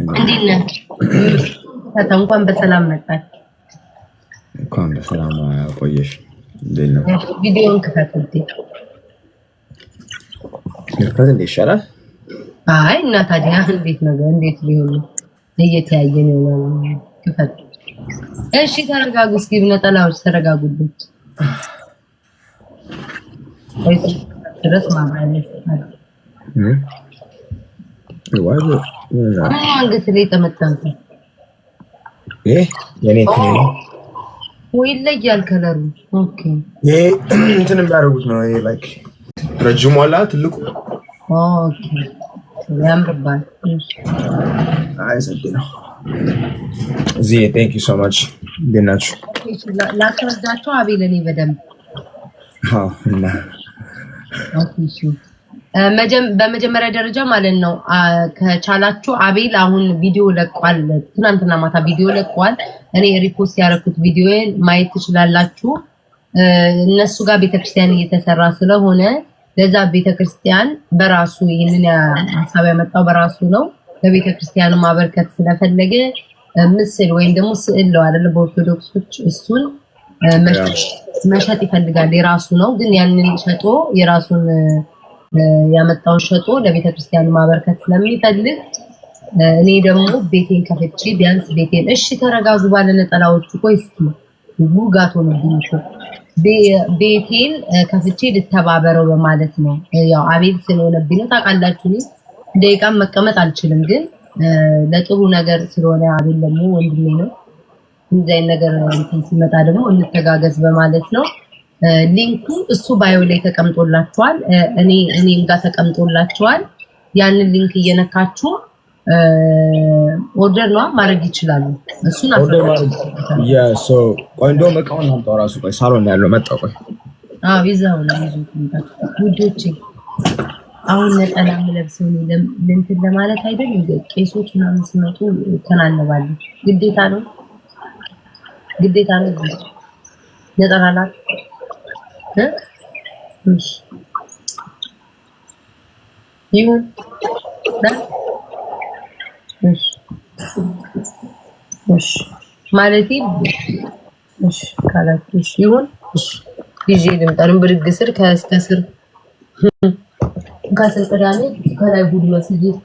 እንዴት ነህ? እንኳን በሰላም መጣህ። እንኳን በሰላም ቆየሽ። እንዴት ነው? ቪዲዮን ክፈት እንዴ? ክፈት እንዴ ይሻላል? አይ እና ታዲያ እንዴት ነው? እንዴት ሊሆን ነው? እየተያየን ነው። ክፈት። እሺ ተረጋጉ። እስኪ ነጠላዎች ተረጋጉልኝ። ወይስ ድረስ ማማለስ አንገት ላይ ተመታንኩ። የኔ ክኔ ወይ ይለያል ከለሩ። ኦኬ ይሄ እንትን የሚያደርጉት ነው። ይሄ ላይክ ረጅሙ አላ ትልቁ። ኦኬ ያምርባል። አይ ሰድ ነው። እዚህ ቴንክ ዩ ሶ ማች ደናችሁ ላስረዳቸው አቤል እኔ በደንብ እና በመጀመሪያ ደረጃ ማለት ነው ከቻላችሁ አቤል አሁን ቪዲዮ ለቋል። ትናንትና ማታ ቪዲዮ ለቋል። እኔ ሪፖስት ያደረኩት ቪዲዮን ማየት ትችላላችሁ። እነሱ ጋር ቤተክርስቲያን እየተሰራ ስለሆነ ለዛ ቤተክርስቲያን በራሱ ይሄንን ሐሳብ ያመጣው በራሱ ነው። ለቤተክርስቲያኑ ማበርከት ስለፈለገ ምስል ወይም ደግሞ ስዕል ነው አይደል? በኦርቶዶክሶች እሱን መሸጥ ይፈልጋል። የራሱ ነው ግን ያንን ሸጦ የራሱን ያመጣውን ሸጦ ለቤተክርስቲያኑ ማበርከት ስለሚፈልግ እኔ ደግሞ ቤቴን ከፍቼ ቢያንስ ቤቴን እሺ ተረጋጉ ባለ ነጠላዎቹ ቆይ እስኪ ጉጋቶ ነው ቤቴን ከፍቼ ልተባበረው በማለት ነው። ያው አቤል ስለሆነብኝ ነው ታውቃላችሁ። ደቂቃም መቀመጥ አልችልም ግን ለጥሩ ነገር ስለሆነ አቤል ደግሞ ወንድሜ ነው። እንደዚህ ነገር እንትን ሲመጣ ደግሞ እንተጋገዝ በማለት ነው። ሊንኩ እሱ ባዮ ላይ ተቀምጦላችኋል። እኔም ጋር ተቀምጦላችኋል። ያንን ሊንክ እየነካችሁ ኦርደር ነው ማድረግ ይችላሉ። እሱን ሶ ቆንጆ መቃውን አምጣው ራሱ ቆይ ሳሎን ያለው መጣው ቆይ ይዘው ነው ይዙት ውዶቼ። አሁን ነጠላ ለብሰው ለእንትን ለማለት አይደል እንዴ? ቄሶች ምናምን ሲመጡ ተናነባሉ። ግዴታ ነው ነጠላ ላት ይሁን ማለቴ ካላችሁ ይሁን ይዤ ልምጣን ብርግ ስር ከስር ቅዳሜ ከላይ ጉድ መስጊድ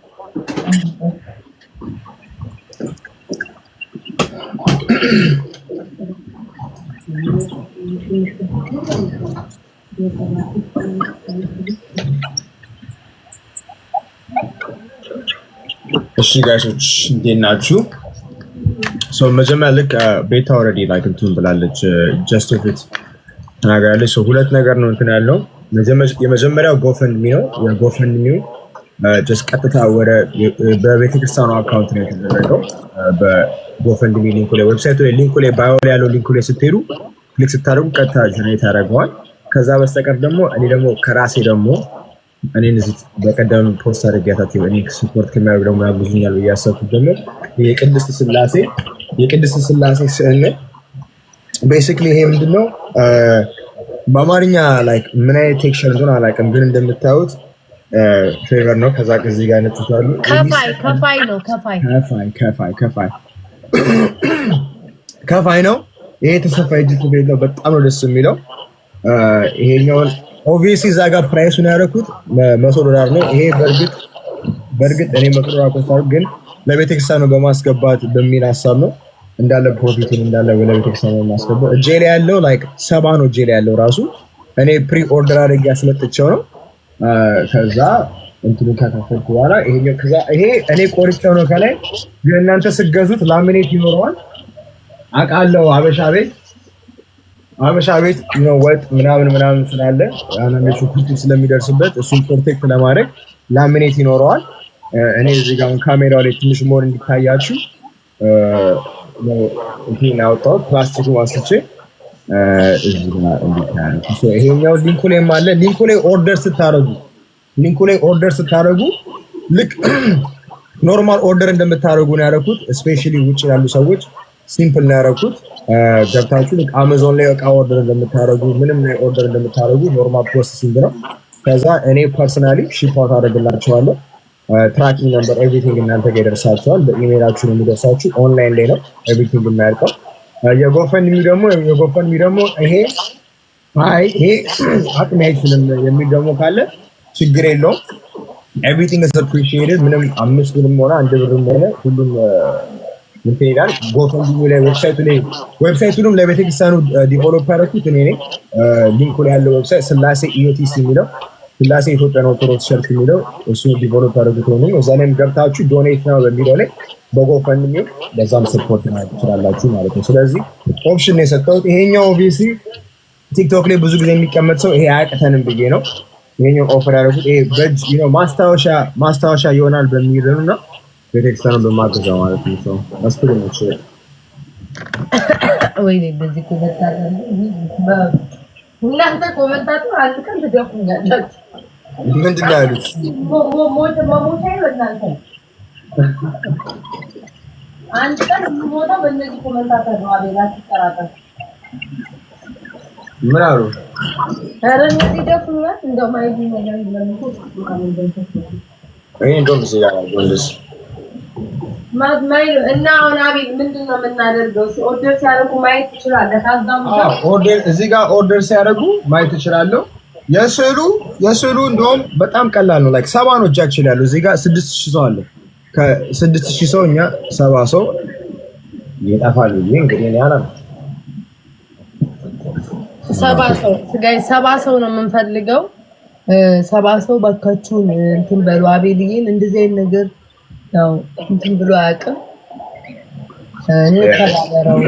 እሺ ጋይሶች እንዴት ናችሁ? መጀመሪያ ልክ ቤታ ኦልሬዲ ላይክ እንትን ብላለች ጀስት ፊት ተናግራለች። ሁለት ነገር ነው እንትን ያለው። የመጀመሪያው ጎፈንድሚ ነው። የጎፈንድሚው ጀስት ቀጥታ ወደ በቤተክርስቲያኑ አካውንት ነው የተደረገው። በጎፈንድሚ ሊንኩ ላይ ዌብሳይቱ ላይ ሊንኩ ላይ ባዮ ላይ ያለው ሊንኩ ላይ ስትሄዱ ክሊክ ስታደርጉ ቀጥታ ጀነሬት ያደርገዋል። ከዛ በስተቀር ደግሞ እኔ ደግሞ ከራሴ ደግሞ እኔን እዚህ በቀደም ፖስት አድርጌያታችሁ እኔ ስፖርት ከሚያደርጉ ደግሞ ያግዙኛል ብዬ ያሰብኩት ደግሞ የቅድስት ስላሴ ስዕል ነው። ቤሲክሊ ይሄ ምንድነው በአማርኛ ላይክ ምን አይነት ቴክስቸር እንደሆነ አላውቅም፣ ግን እንደምታዩት ፌቨር ነው። ከዛ ከዚህ ጋር ነጥቷሉ። ከፋይ ነው። ይሄ ተሰፋ እጅ ትቤት ነው። በጣም ነው ደስ የሚለው። ይሄኛውን ኦብቪየስሊ እዛ ጋር ፕራይሱን ያደረኩት $100 ነው። ይሄ በእርግጥ እኔ $100 ኮስታል፣ ግን ለቤተክርስቲያኑ በማስገባት በሚል ሐሳብ ነው እንዳለ ፕሮፊቱን እንዳለ ለቤተክርስቲያኑ ማስገባት። እጄ ላይ ያለው ላይክ 70 ነው። እጄ ላይ ያለው ራሱ እኔ ፕሪ ኦርደር አድርጌ ያስመጥቼው ነው። ከዛ እንትኑ ከተፈኩ በኋላ ይሄ እኔ ቆርጬው ነው። ከላይ ግን እናንተ ስገዙት ላሚኔት ይኖረዋል አውቃለሁ። አበሻ ቤት ነው ወጥ ምናምን ስላለ አንዳንዶቹ ኩቱ ስለሚደርስበት እሱን ፕሮቴክት ለማድረግ ላሚኔት ይኖረዋል። እኔ እዚህ ጋር ካሜራው ላይ ትንሽ ሞር እንዲታያችሁ ነው እንትን አውጣው ፕላስቲክ ዋስቼ እዚህ ጋር እንዲታያችሁ። ይሄኛው ሊንኩ ላይ አለ። ሊንኩ ላይ ኦርደር ስታደርጉ ልክ ኖርማል ኦርደር እንደምታደርጉ ነው ያደረኩት። ስፔሻሊ ውጭ ያሉ ሰዎች ሲምፕል ነው ያደረኩት። ገብታችሁ ልክ አማዞን ላይ እቃ ኦርደር እንደምታደርጉ ምንም ላይ ኦርደር እንደምታደርጉ ኖርማል ፕሮሰሲንግ ነው። ከዛ እኔ ፐርሰናሊ ሺፕ አውት አደርግላችኋለሁ። ትራኪንግ ነምበር ኤቭሪቲንግ እናንተ ጋር ይደርሳችኋል። በኢሜይላችሁ ነው የሚደርሳችሁ። ኦንላይን ላይ ነው ኤቭሪቲንግ የሚያልቀው። የጎፈንድሚ ደግሞ ይሄ አቅሜ አይችልም የሚል ደግሞ ካለ ችግር የለውም። ኤቭሪቲንግ ኢዝ አፕሪሺየትድ። ምንም 5 ብርም ሆነ 1 ብርም ሆነ ሁሉም እንትን ይላል። ጎፈንድሚ ላይ ዌብሳይቱንም ለቤተክርስቲያኑ ዲቨሎፕ ያደረኩት እኔ ነኝ። ሊንኩ ላይ ያለው ዌብሳይት ስላሴ ኢኦቲሲ የሚለው ስላሴ ኢትዮጵያ ኦርቶዶክስ ቸርች የሚለው እሱ ዲቨሎፕ ያደረጉት ነው። እዛ ላይም ገብታችሁ ዶኔት ነው በሚለው ላይ በጎፈንድሚ ለዛም ሰፖርት ማድረግ ትችላላችሁ ማለት ነው። ስለዚህ ኦፕሽን የሰጠሁት ይሄኛው ኦብቪየስሊ ቲክቶክ ላይ ብዙ ጊዜ የሚቀመጥ ሰው ይሄ አያቅተንም ብዬ ነው ይሄኛው ኦፈር ያደረጉት። ይሄ በእጅ ማስታወሻ ይሆናል በሚል ነው እና ቤተክርስቲያኑን በማገዛ ማለት ነው። ሰው አስፈልግሽ ወይ እንደዚህ ኮመንታሪ እናንተ ኮመንታሪ አንድ ቀን ትደፉኛላችሁ። ምንድን ነው ያሉት? ሞት ይበላል። አንድ ቀን ሞታ በእነዚህ ኮመንታተር ነው አቤላችሁ ተራጣ ምን አሉ? ኧረ እነዚህ ደፉኛል። እንደው ማይዲ ነገር ለምንኩ እንደውም እዚህ ጋር ወንድስ ማይሉ እና አሁን አቤል ምንድነው የምናደርገው? ኦርደር ሲያደርጉ ማየት ትችላለህ። ታዛም ኦርደር እዚህ ጋር ኦርደር ሲያደርጉ ማየት ትችላለህ። የስዕሉ እንደውም በጣም ቀላል ነው። ላይክ 70 ነው እጃችን ያለው። እዚህ ጋር 6000 ሰው አለ። ከ6000 ሰው እኛ 70 ሰው ይጣፋል። እንግዲህ እኔ አላም 70 ሰው ስጋይ 70 ሰው ነው የምንፈልገው። 70 ሰው ባካችሁን እንትን በሉ። አቤልዬን እንደዚህ አይነት ነገር ያው እንትን ብሎ አያውቅም። እንተባበረው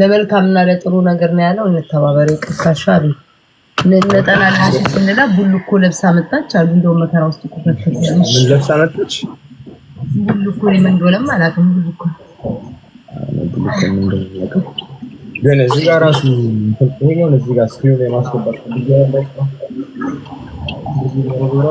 ለመልካምና ለጥሩ ነገር ነው ያለው። እንተባበረው ቅሳሻል ነጠላላሽ ስንላ ቡልኮ ለብሳ መጣች አሉ። እንደው መከራ ውስጥ ቆፈተች። ምን ለብሳ መጣች? ቡልኮ ለምን አላውቅም። ቡልኮ ግን እዚህ ጋር ራሱ ይሄኛው እዚህ ጋር ስክሪን ላይ ማስገባት